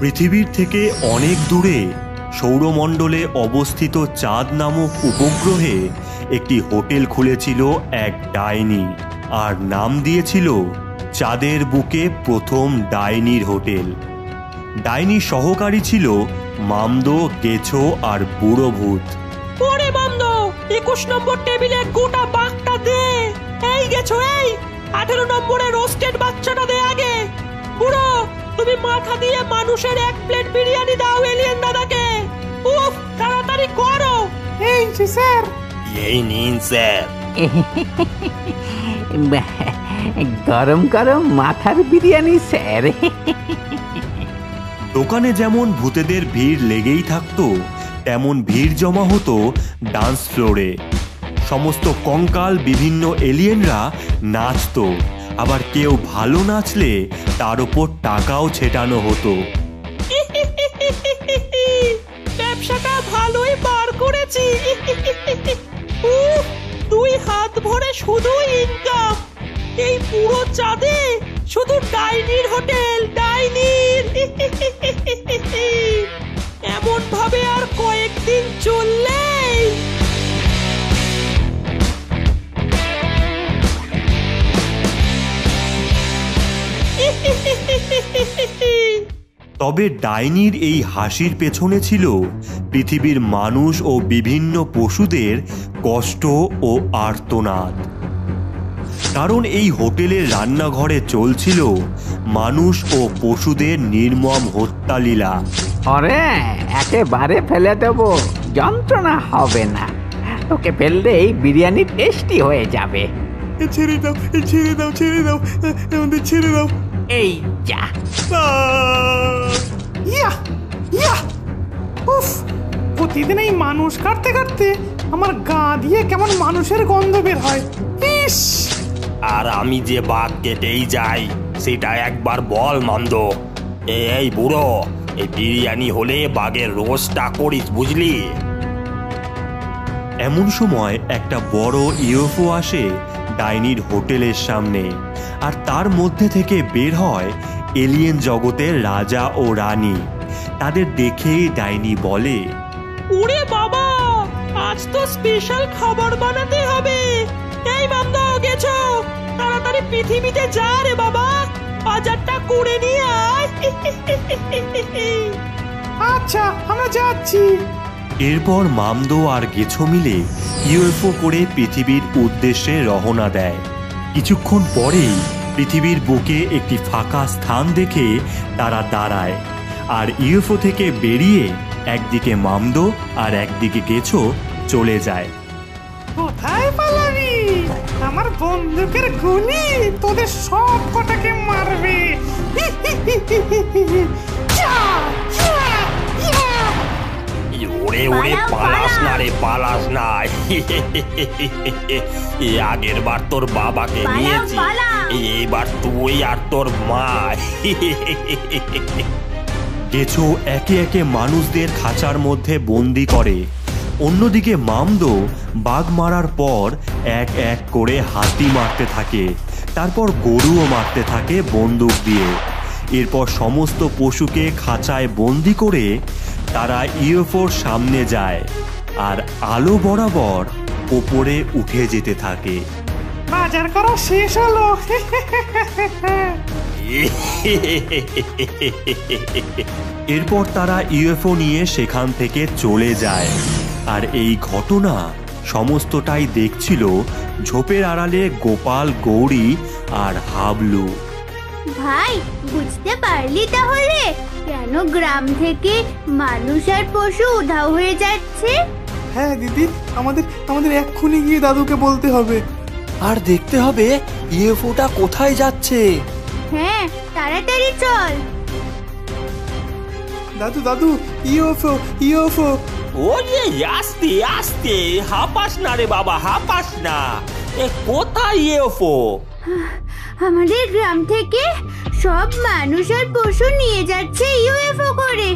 পৃথিবীর থেকে অনেক দূরে সৌরমণ্ডলে অবস্থিত চাঁদ নামক উপগ্রহে একটি হোটেল খুলেছিল এক ডাইনি, আর নাম দিয়েছিল চাঁদের বুকে প্রথম ডাইনির হোটেল। ডাইনি সহকারী ছিল মামদো, গেছো আর বুড়ো ভূত। ওরে মামদো, 21 নম্বর টেবিলে গোটা বাঘটা দে। এই গেছো, এই 18 নম্বরে রোস্টেড বাচ্চাটা দে আগে। বুড়ো, তুমি মাথা দিয়ে মানুষের 1 প্লেট বিরিয়ানি দাও এলিয়েন দাদাকে। উফ, তাড়াতাড়ি করো। এই যে স্যার। এই নিন স্যার। গরম গরম মাথার বিরিয়ানি স্যার। দোকানে যেমন ভূতেদের ভিড় লেগেই থাকতো, তেমন ভিড় জমা হতো ডান্স ফ্লোরে। সমস্ত কঙ্কাল বিভিন্ন এলিয়েনরা নাচতো, আবার কেউ ভালো নাচলে তার উপর টাকাও ছেটানো হতো। ব্যবসাটা ভালোই বার করেছি। উফ, 2 হাত ভরে শুধু ইনকাম। এই পুরো চাঁদে শুধু ডাইনির হোটেল, ডাইনির। এমন ভাবে আর কয়েকদিন চললেই তবে ডাইনির এই হাসির পেছনে ছিল পৃথিবীর মানুষ ও বিভিন্ন পশুদের কষ্ট ও আর্তনাদ। কারণ এই হোটেলের রান্নাঘরে চলছিল মানুষ ও পশুদের নির্মম হত্যালীলা। ওরে একেবারে ফেলে দেবো, যন্ত্রণা হবে না। তোকে ফেললে এই বিরিয়ানি টেস্টি হয়ে যাবে। ছেড়ে দাও, ছেড়ে দাও, ছেড়ে দাও, আমাদের ছেড়ে দাও। এই যা। ইয়া ইয়া, উফ, প্রতিদিন এই মানুষ কাটতে কাটতে আমার গা দিয়ে কেমন মানুষের গন্ধ বের হয়। ইস, আর আমি যে বাঘ কেটেই যাই সেটা একবার বল মামদো। এই বুড়ো, এই বিরিয়ানি হলে বাঘের রোস্টটা করিস, বুঝলি? এমন সময় একটা বড় ইউএফও আসে ডাইনির হোটেলের সামনে, আর তার মধ্যে থেকে বের হয় এলিয়েন জগতের রাজা ও রানী। তাদের দেখেই ডাইনি বলে, ওরে বাবা, আজ তো স্পেশাল খাবার বানাতে হবে। এই মামদো, গেছো, তাড়াতাড়ি পৃথিবীতে যা রে বাবা, বাজারটা করে নিয়ে আয়। আচ্ছা, আমরা যাচ্ছি। এরপর মামদো আর গেছো মিলে ইউএফও করে পৃথিবীর উদ্দেশ্যে রওনা দেয়। কিছুক্ষণ পরেই পৃথিবীর বুকে একটি ফাঁকা স্থান দেখে তারা দাঁড়ায়, আর ইউএফও থেকে বেরিয়ে একদিকে মামদো আর একদিকে গেছো চলে যায়। কোথায় পালাবি? আমার বন্দুকের গুলি তোদের সব কটাকে মারবে। ওরে ওরে, পালাস না রে, পালাস না। আগের বার তোর বাবাকে নিয়েছি, এইবার তুই আর তোর মা। গেছো একে একে মানুষদের খাঁচার মধ্যে বন্দি করে। অন্যদিকে মামদো বাঘ মারার পর এক এক করে হাতি মারতে থাকে, তারপর গরুও মারতে থাকে বন্দুক দিয়ে। এরপর সমস্ত পশুকে খাঁচায় বন্দি করে তারা ইউএফওর সামনে যায়, আর আলো বরাবর ওপরে উঠে যেতে থাকে। বাজার করা শেষ হলো। এরপর তারা ইউএফও নিয়ে সেখান থেকে চলে যায়, আর এই ঘটনা সমস্তটাই দেখছিল ঝোপের আড়ালে গোপাল, গৌরী আর হাবলু। ভাই, বুঝতে পারলি তাহলে কেন গ্রাম থেকে মানুষ আর পশু উধাও হয়ে যাচ্ছে? হ্যাঁ দিদি, আমাদের এক্ষুনি গিয়ে দাদুকে বলতে হবে। আর দেখতে হবে ইউএফওটা কোথায় যাচ্ছে। হ্যাঁ, তাড়াতাড়ি চল। দাদু দাদু, ইউএফও ইউএফও। ওরে আস্তে আস্তে, হাঁপাস না রে বাবা, হাঁপাস না। এ কোথায় ইউএফও? আমাদের গ্রাম থেকে সব মানুষ আর পশু নিয়ে যাচ্ছে ইউএফও করে।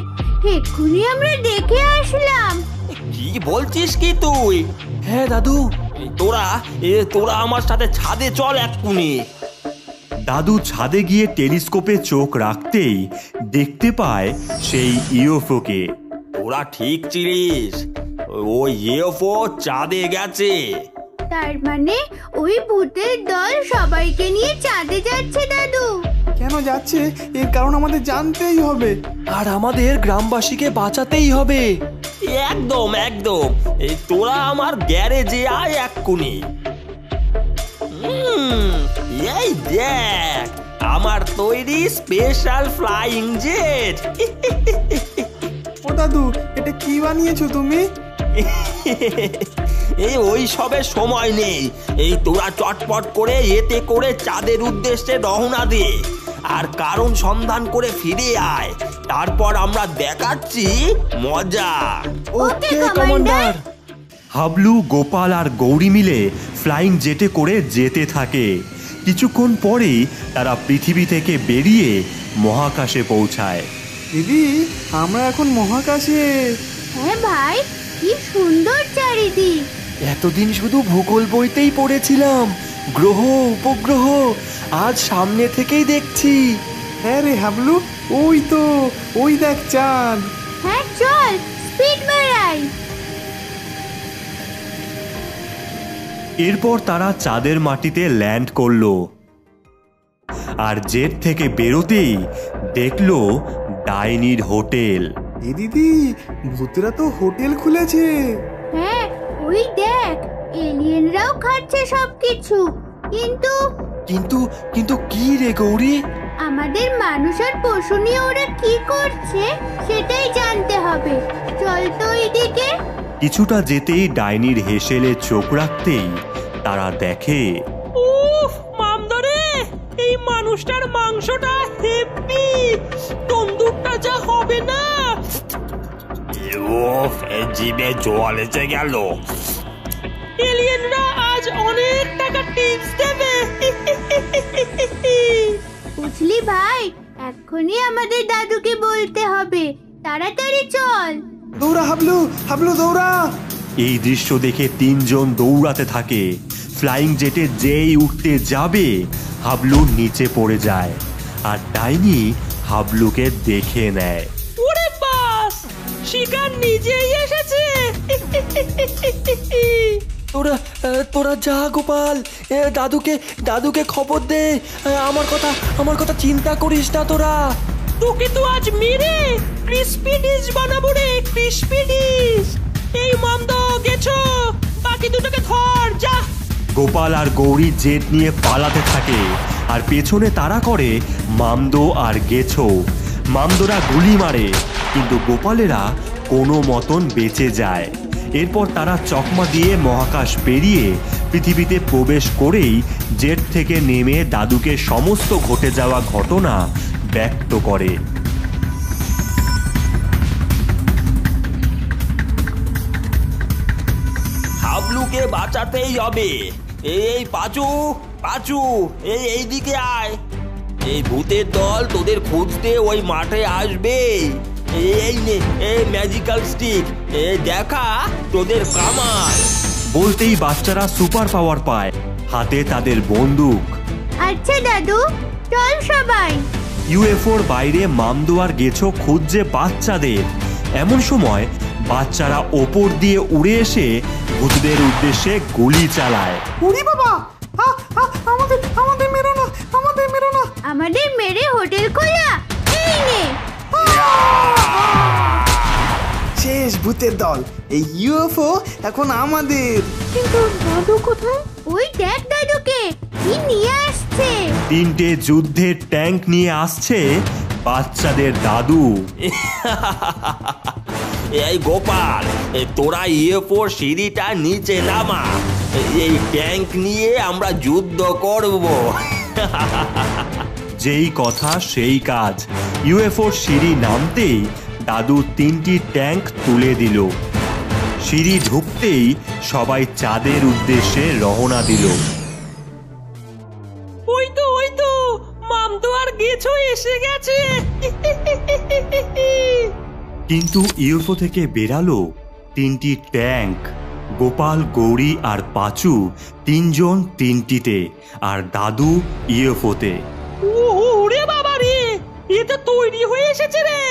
এক্ষুনি আমরা দেখে আসলাম। কি বলছিস কি তুই? হ্যাঁ দাদু। তোরা আমার সাথে ছাদে চল এক্ষুনি। দাদু ছাদে গিয়ে টেলিস্কোপে চোখ রাখতেই দেখতে পায় সেই ইউএফওকে। তোরা ঠিক ছিলিস, ওই ইউএফও চাঁদে গেছে। তার মানে ওই ভূতের দল সবাইকে নিয়ে চাঁদে যাচ্ছে দাদু। কেন যাচ্ছে এর কারণ আমাদের জানতেই হবে। আর আমাদের গ্রামবাসীকে বাঁচাতেই হবে। একদম একদম, এই তোরা আমার গ্যারেজে আয় এক্ষুনি। এই দেখ আমার তৈরি স্পেশাল ফ্লাইং জেট। ও দাদু, এটা কি বানিয়েছো তুমি? এই ওই সবে সময় নেই, এই তোরা চটপট করে এতে করে চাঁদের উদ্দেশ্যে রওনা দে আর কারণ সন্ধান করে ফিরে আয়, তারপর আমরা দেখাচ্ছি মজা। ওকে কমান্ডার। হাবলু, গোপাল আর গৌরী মিলে ফ্লাইং জেটে করে যেতে থাকে। কিছুক্ষণ পরেই তারা পৃথিবী থেকে বেরিয়ে মহাকাশে পৌঁছায়। দিদি, আমরা এখন মহাকাশে। হ্যাঁ ভাই, কি সুন্দর চারিদিক। এতদিন শুধু ভূগোল বইতেই পড়েছিলাম, গ্রহ উপগ্রহ, আজ সামনে থেকেই দেখছি। হ্যাঁ রে হাবলু, ওই দেখ চাঁদ। হ্যাঁ চল, স্পিড বাড়াই। এরপর তারা চাঁদের মাটিতে ল্যান্ড করলো আর জেট থেকে বেরোতেই দেখলো ডাইনির হোটেল। এ দিদি, ভূতেরা তো হোটেল খুলেছে। হ্যাঁ ওই দেখ, এলিয়েনরাও খাচ্ছে সবকিছু। কিন্তু কিন্তু কিন্তু কি রে গৌরী? আমাদের মানুষ আর পশু নিয়ে ওরা কি করছে সেটাই জানতে হবে। চল তো ওইদিকে। কিছুটা যেতেই ডাইনির হেসেলে চোখ রাখতেই তারা দেখে, উফ মামদরে, এই মানুষটার মাংসটা হেভি, তন্দুরটা যা হবে না। ওফ, এই জিভে জল এসে গেল। এলিয়েনরা আজ অনেক টাকা টিপস দেবে। বুঝলি ভাই, এক্ষুনি আমাদের দাদুকে বলতে হবে। তাড়াতাড়ি চল। দৌড়া হাবলু, হাবলু দৌড়া। এই দৃশ্য দেখে তিনজন দৌড়াতে থাকে। ফ্লাইং জেটে যেই উঠতে যাবে হাবলু নিচে পড়ে যায় আর ডাইনি হাবলুকে দেখে নেয়। ওরে বাস, শিকার নিজেই এসেছে। তোরা যা গোপাল, দাদুকে খবর দে। আমার কথা চিন্তা করিস না তোরা। তোকে তো আজ মেরে ক্রিসপি ডিশ বানাবো রে, ক্রিসপি ডিশ। এই মামদ গেছো, বাকি দুটোকে ধর যা। গোপাল আর গৌরী জেট নিয়ে পালাতে থাকে আর পেছনে তাড়া করে মামদো আর গেছো। মামদোরা গুলি মারে কিন্তু গোপালেরা কোনো মতন বেঁচে যায়। এরপর তারা চকমা দিয়ে মহাকাশ পেরিয়ে পৃথিবীতে প্রবেশ করেই জেট থেকে নেমে দাদুকে সমস্ত ঘটে যাওয়া ঘটনা ব্যক্ত করে। হাবলুকে বাঁচাতেই হবে। এই পাঁচু, পাঁচু, এইদিকে আয়। এই ভূতের দল তোদের খুঁজতে ওই মাঠে আসবে। এই নে, এই ম্যাজিক্যাল স্টিক, দেখা তোদের কামাল। বলতেই বাচ্চারা সুপার পাওয়ার পায়, হাতে তাদের বন্দুক। আচ্ছা দাদু, চল সবাই। ইউএফওর বাইরে মামদো আর গেছো খুঁজছে বাচ্চাদের। এমন সময় বাচ্চারা ওপর দিয়ে উড়ে এসে ভূতদের উদ্দেশ্যে গুলি চালায়। উড়ি বাবা, আমাদের মেরো না, আমাদের মেরো না। আমাদের মেরে হোটেল খোলা। এই নে। শেষ ভূতের দল, এই ইউএফও এখন আমাদের। কিন্তু দাদু কোথায়? ওই দেখ দাদুকে, কি নিয়ে আসছে। তিনটে যুদ্ধের ট্যাঙ্ক নিয়ে আসছে বাচ্চাদের দাদু। এই গোপাল, তোরা ইউএফও সিঁড়িটা নিচে নামা। এই ট্যাঙ্ক নিয়ে আমরা যুদ্ধ করব। যেই কথা সেই কাজ। ইউএফওর সিঁড়ি নামতেই দাদু তিনটি ট্যাঙ্ক তুলে দিল। সিঁড়ি ঢুকতেই সবাই চাঁদের উদ্দেশ্যে রওনা দিল। ওই তো মামদো আর গেছো এসে গেছে। কিন্তু ইউএফও থেকে বেরালো তিনটি ট্যাঙ্ক। গোপাল, গৌরী আর পাঁচু তিনজন তিনটিতে আর দাদু ইউএফওতে। বাড়িতে তৈরি হয়ে এসেছে রে।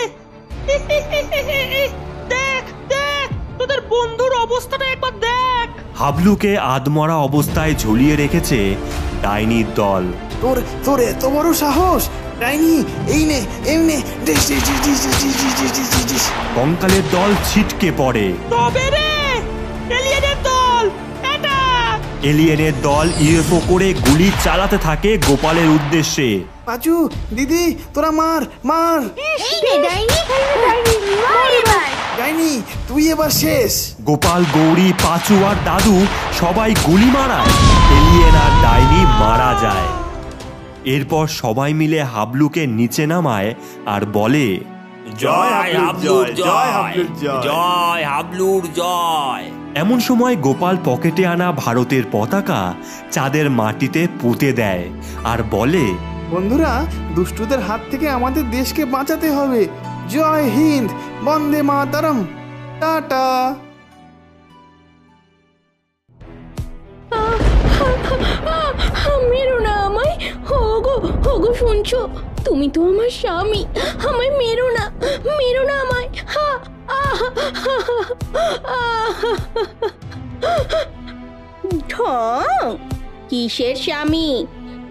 দেখ দেখ, তোদের বন্ধুর অবস্থাটা একবার দেখ। হাবলুকে আধমরা অবস্থায় ঝুলিয়ে রেখেছে ডাইনির দল। তোর এত বড় সাহস! ডাইনি, এই নে, এমনে কঙ্কালের দল ছিটকে পড়ে। তবে রে, এলিয়েনের দল এটা। এলিয়েনের দল ইউএফও করে গুলি চালাতে থাকে গোপালের উদ্দেশ্যে। পাঁচু, দিদি, তোরা মার মার! এই রে ডাইনি, মার এবার। ডাইনি, তুই এবার শেষ। গোপাল, গৌরী, পাঁচু আর দাদু সবাই গুলি মারায়। এলিয়েন আর ডাইনি মারা যায়। এরপর সবাই মিলে হাবলুকে নিচে নামায় আর বলে, জয় হাবলুর জয়, জয় হাবলুর জয়। এমন সময় গোপাল পকেটে আনা ভারতের পতাকা চাঁদের মাটিতে পুঁতে দেয় আর বলে, বন্ধুরা, দুষ্টুদের হাত থেকে আমাদের দেশকে বাঁচাতে হবে। জয় হিন্দ, বন্দে মাতরম, টাটা। মেরো না আমায়। ওগো ওগো, শুনছো? তুমি তো আমার স্বামী, আমায় মেরো না, মেরো না আমায়। ঢং! কিসের স্বামী?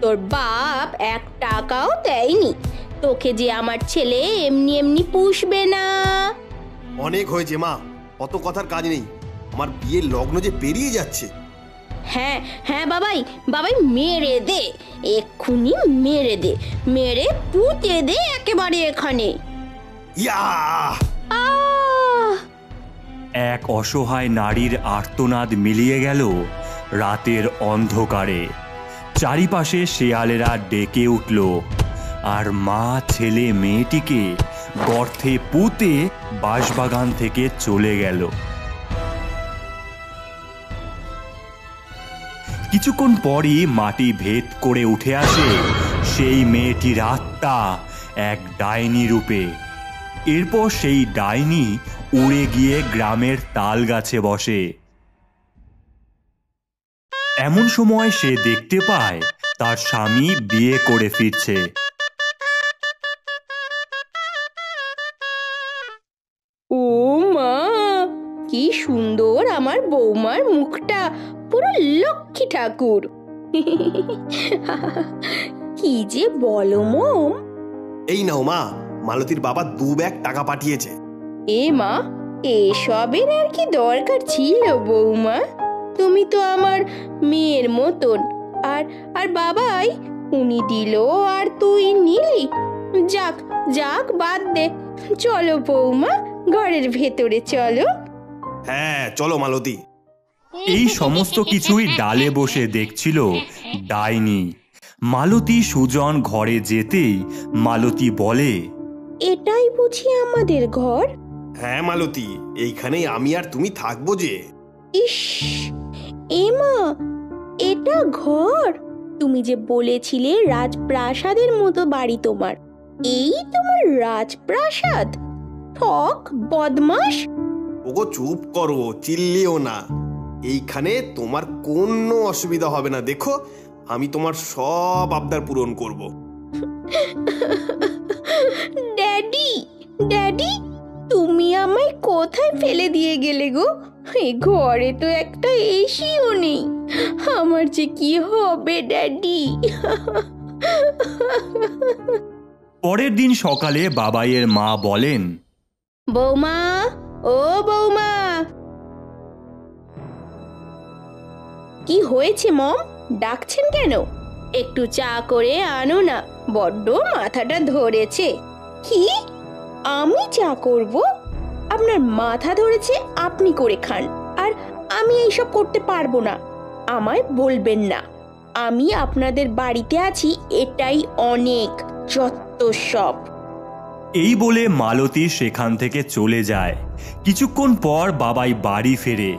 তোর বাপ 1 টাকাও দেয়নি তোকে যে আমার ছেলে এমনি এমনি পুষবে না। অনেক হয়েছে মা, অত কথার কাজ নেই। আমার বিয়ের লগ্ন যে পেরিয়ে যাচ্ছে। হ্যাঁ হ্যাঁ বাবাই, বাবাই মেরে দে, এক্ষুনি মেরে দে, মেরে পুঁতে দে একেবারে এখানে। ইয়া! এক অসহায় নারীর আর্তনাদ মিলিয়ে গেল রাতের অন্ধকারে। চারিপাশে শেয়ালেরা ডেকে উঠল আর মা ছেলে মেয়েটিকে গর্তে পুঁতে বাঁশবাগান থেকে চলে গেল। কিছুক্ষণ পরই মাটি ভেদ করে উঠে আসে সেই মেয়েটির আত্মা এক ডাইনি রূপে। এরপর সেই ডাইনি উড়ে গিয়ে গ্রামের তাল গাছে বসে। এমন সময় সে দেখতে পায় তার স্বামী বিয়ে করে ফিরছে। ও মা, কি সুন্দর আমার বৌমার মুখটা, পুরো লক্ষ্মী ঠাকুর। কি যে বলো মম। এই নাও মা, মালতীর বাবা 2 ব্যাগ টাকা পাঠিয়েছে। এ মা, এসবের আর কি দরকার ছিল বৌমা? তুমি তো আমার মেয়ের মতন। আর আর বাবাই, উনি দিল আর তুই নিলি। যাক যাক, বাদ দে। চলো বৌমা, ঘরের ভেতরে চলো। হ্যাঁ চলো মালতী। এই সমস্ত কিছুই ডালে বসে দেখছিল ডাইনি। মালতী সুজন ঘরে যেতেই মালতী বলে, এটাই বুঝি আমাদের ঘর? হ্যাঁ মালতী, এইখানেই আমি আর তুমি থাকবো যে। ইস, এমা, এটা ঘর? তুমি যে বলেছিলে রাজপ্রাসাদের মতো বাড়ি তোমার, এই তোমার রাজপ্রাসাদ? ঠক, বদমাশ। ওগো চুপ করো, চিল্লিও না। এইখানে তোমার কোনো অসুবিধা হবে না। দেখো, আমি তোমার সব আবদার পূরণ করব। ড্যাডি, ড্যাডি, তুমি আমায় কোথায় ফেলে দিয়ে গেলে গো? এই ঘরে তো একটা এসিও নেই। আমার যে কি হবে ড্যাডি? পরের দিন সকালে বাবাইয়ের মা বলেন, বৌমা, ও বৌমা। কি হয়েছে মম, ডাকছেন কেন? একটু চা করে আনো না, বড্ড মাথাটা ধরেছে। কি? আমি চা করব? আপনার মাথা ধরেছে, আপনি করে খান। আর আমি এইসব করতে পারবো না, আমায় বলবেন না। আমি আপনাদের বাড়িতে আছি, এটাই অনেক, যত সব। এই বলে মালতী সেখান থেকে চলে যায়। কিছুক্ষণ পর বাবাই বাড়ি ফেরে।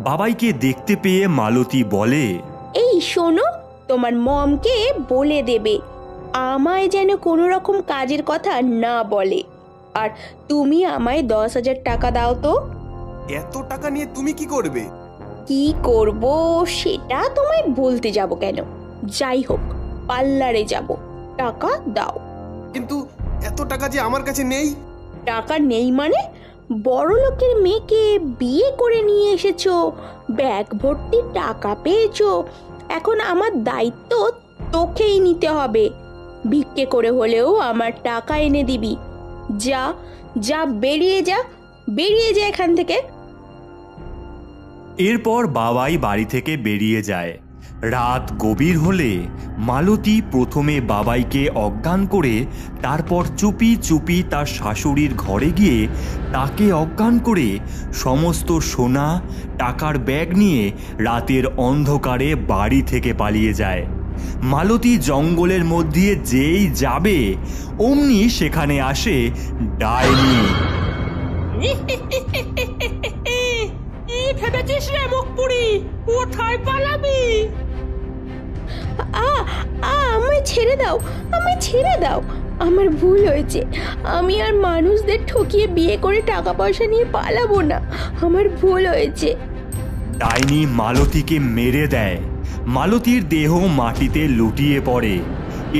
বাবাইকে দেখতে পেয়ে মালতী বলে, এই শোনো, তোমার মমকে বলে দেবে আমায় যেন কোনো রকম কাজের কথা না বলে। আর তুমি আমায় 10,000 টাকা দাও তো। এত টাকা নিয়ে তুমি কি করবে? কি করব সেটা তোমায় বলতে যাব কেন? যাই হোক, পার্লারে যাব, টাকা দাও। কিন্তু এত টাকা যে আমার কাছে নেই। টাকা নেই মানে? বড় লোকের মেয়েকে বিয়ে করে নিয়ে এসেছো, ব্যাগ ভর্তি টাকা পেয়েছো, এখন আমার দায়িত্ব তোকেই নিতে হবে। ভিক্ষে করে হলেও আমার টাকা এনে দিবি। যা যা, বেরিয়ে যা, বেরিয়ে যা এখান থেকে। এরপর বাবাই বাড়ি থেকে বেরিয়ে যায়। রাত গভীর হলে মালতী প্রথমে বাবাইকে অজ্ঞান করে তারপর চুপি চুপি তার শাশুড়ির ঘরে গিয়ে তাকে অজ্ঞান করে সমস্ত সোনা টাকার ব্যাগ নিয়ে রাতের অন্ধকারে বাড়ি থেকে পালিয়ে যায়। মালতী জঙ্গলের মধ্যে যেই যাবে অমনি সেখানে আসে ডাইনি। কি ভেবেছিস রে মুখপুরি, কোথায় পালাবি? আমায় ছেড়ে দাও, আমায় ছেড়ে দাও, আমার ভুল হয়েছে। আমি আর মানুষদের ঠকিয়ে বিয়ে করে টাকা পয়সা নিয়ে পালাবো না, আমার ভুল হয়েছে। ডাইনি মালতীকে মেরে দেয়। মালতীর দেহ মাটিতে লুটিয়ে পড়ে।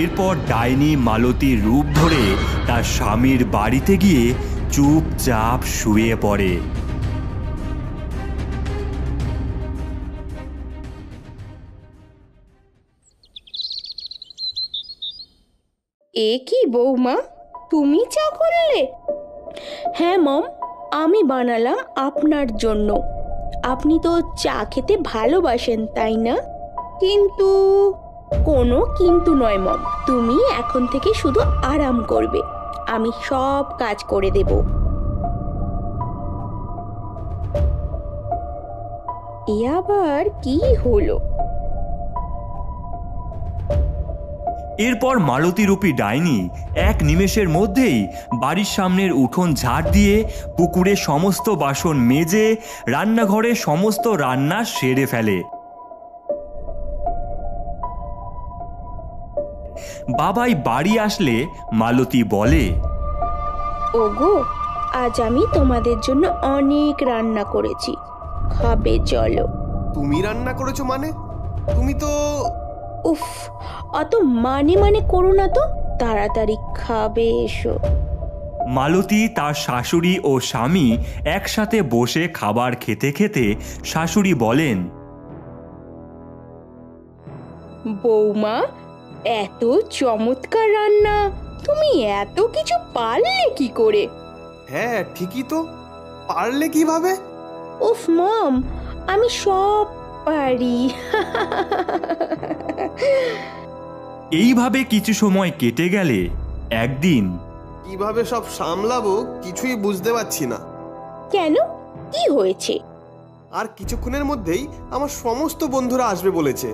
এরপর ডাইনি মালতীর রূপ ধরে তার স্বামীর বাড়িতে গিয়ে চুপচাপ শুয়ে পড়ে। এ কি বৌমা, তুমি চা করলে? হ্যাঁ মম, আমি বানালাম আপনার জন্য। আপনি তো চা খেতে ভালোবাসেন তাই না? কিন্তু কোনো কিন্তু নয় মম, তুমি এখন থেকে শুধু আরাম করবে, আমি সব কাজ করে দেব। এ আবার কি হলো? এরপর মালতীরূপী ডাইনি এক নিমেষের মধ্যেই বাড়ির সামনের উঠোন ঝাড় দিয়ে পুকুরে সমস্ত বাসন মেজে রান্নাঘরে সমস্ত রান্না সেরে ফেলে। বাবাই বাড়ি আসলে মালতী বলে, ওগো, আজ আমি তোমাদের জন্য অনেক রান্না করেছি, খাবে চলো। তুমি রান্না করেছো মানে? তুমি তো... উফ, অত মানে মানে করো না তো, তাড়াতাড়ি খাবে এসো। মালতী তার শাশুড়ি ও স্বামী একসাথে বসে খাবার খেতে খেতে শাশুড়ি বলেন, বৌমা, এত চমৎকার রান্না, তুমি এত কিছু পারলে কি করে? হ্যাঁ ঠিকই তো, পারলে কিভাবে? উফ মম, আমি সব পারি। এইভাবে কিছু সময় কেটে গেলে একদিন, কিভাবে সব সামলাবো কিছুই বুঝতে পারছি না। কেন, কি হয়েছে? আর কিছুক্ষণের মধ্যেই আমার সমস্ত বন্ধুরা আসবে বলেছে।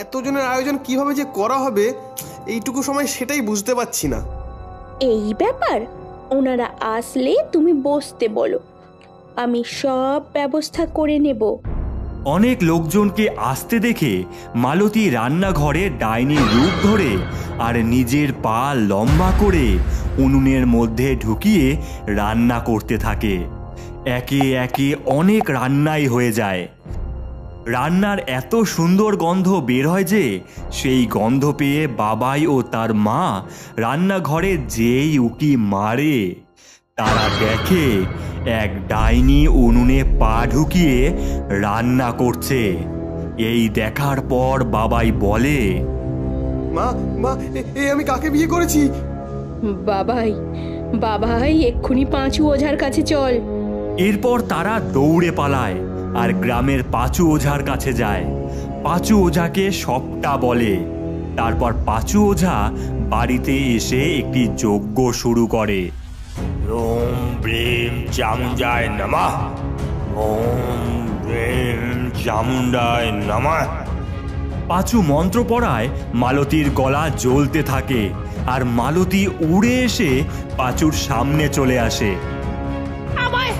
এতজনের আয়োজন কিভাবে যে করা হবে এইটুকু সময় সেটাই বুঝতে পারছি না। এই ব্যাপার, ওনারা আসলে তুমি বসতে বলো, আমি সব ব্যবস্থা করে নেব। অনেক লোকজনকে আসতে দেখে মালতী রান্নাঘরে ডাইনির রূপ ধরে আর নিজের পা লম্বা করে উনুনের মধ্যে ঢুকিয়ে রান্না করতে থাকে। একে একে অনেক রান্নাই হয়ে যায়। রান্নার এত সুন্দর গন্ধ বের হয় যে সেই গন্ধ পেয়ে বাবাই ও তার মা রান্নাঘরে যেই উকি মারে, তারা দেখে এক ডাইনি উনুনে পা ঢুকিয়ে রান্না করছে। এই দেখার পর বাবাই বলে, মা মা, আমি কাকে বিয়ে করেছি? বাবাই, বাবাই, এক্ষুনি পাঁচু ওঝার কাছে চল। এরপর তারা দৌড়ে পালায় আর গ্রামের পাঁচু ওঝার কাছে যায়। পাঁচু ওঝাকে সবটা বলে। তারপর পাঁচু ওঝা বাড়িতে এসে একটি যজ্ঞ শুরু করে। ওম ব্রিম চামুণ্ডায় নমঃ, ওম ব্রিম চামুণ্ডায় নমঃ। পাঁচু মন্ত্র পড়ায় মালতীর গলা জ্বলতে থাকে আর মালতী উড়ে এসে পাঁচুর সামনে চলে আসে। আমায়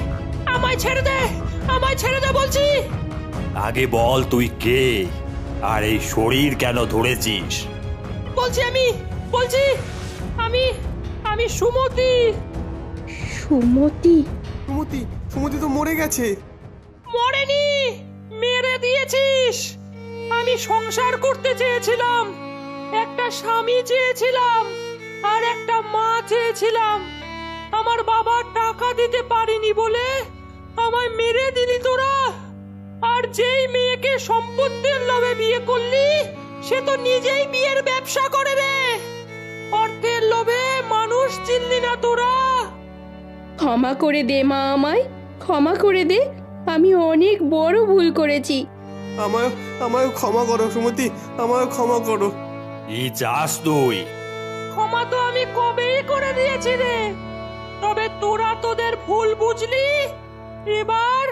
আমায় ছেড়ে দে, আমায় ছেড়ে দে বলছি। আগে বল তুই কে, আর এই শরীর কেন ধরেছিস? বলছি আমি সুমতি। সুমতি? সুমতি? সুমতি তো মরে গেছে। মরেনি, মেরে দিয়েছিস। আমি সংসার করতে চেয়েছিলাম, একটা স্বামী চেয়েছিলাম, আর একটা মা চেয়েছিলাম। আমার বাবা টাকা দিতে পারিনি বলে আমায় মেরে দিলি তোরা। আর যেই মেয়েকে সম্পত্তির লোভে বিয়ে করলি সে তো নিজেই বিয়ের ব্যবসা করে রে। অর্থের লোভে মানুষ চিনলি না তোরা। ক্ষমা করে দে মা, আমায় ক্ষমা করে দে। আমি অনেক বড় ভুল করেছি। আমায় আমায় ক্ষমা করো সুমতি, আমায় ক্ষমা করো। কি চাস তুই? ক্ষমা তো আমি কবেই করে দিয়েছি রে। তবে তোরা তোদের ভুল বুঝলি। এবার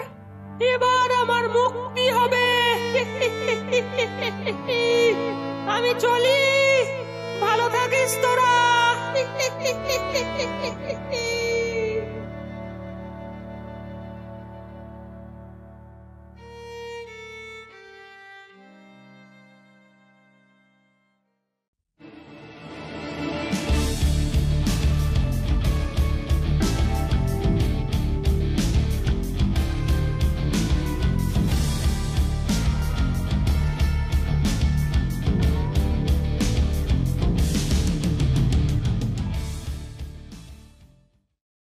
এবার আমার মুক্তি হবে। আমি চলি, ভালো থাকিস তোরা।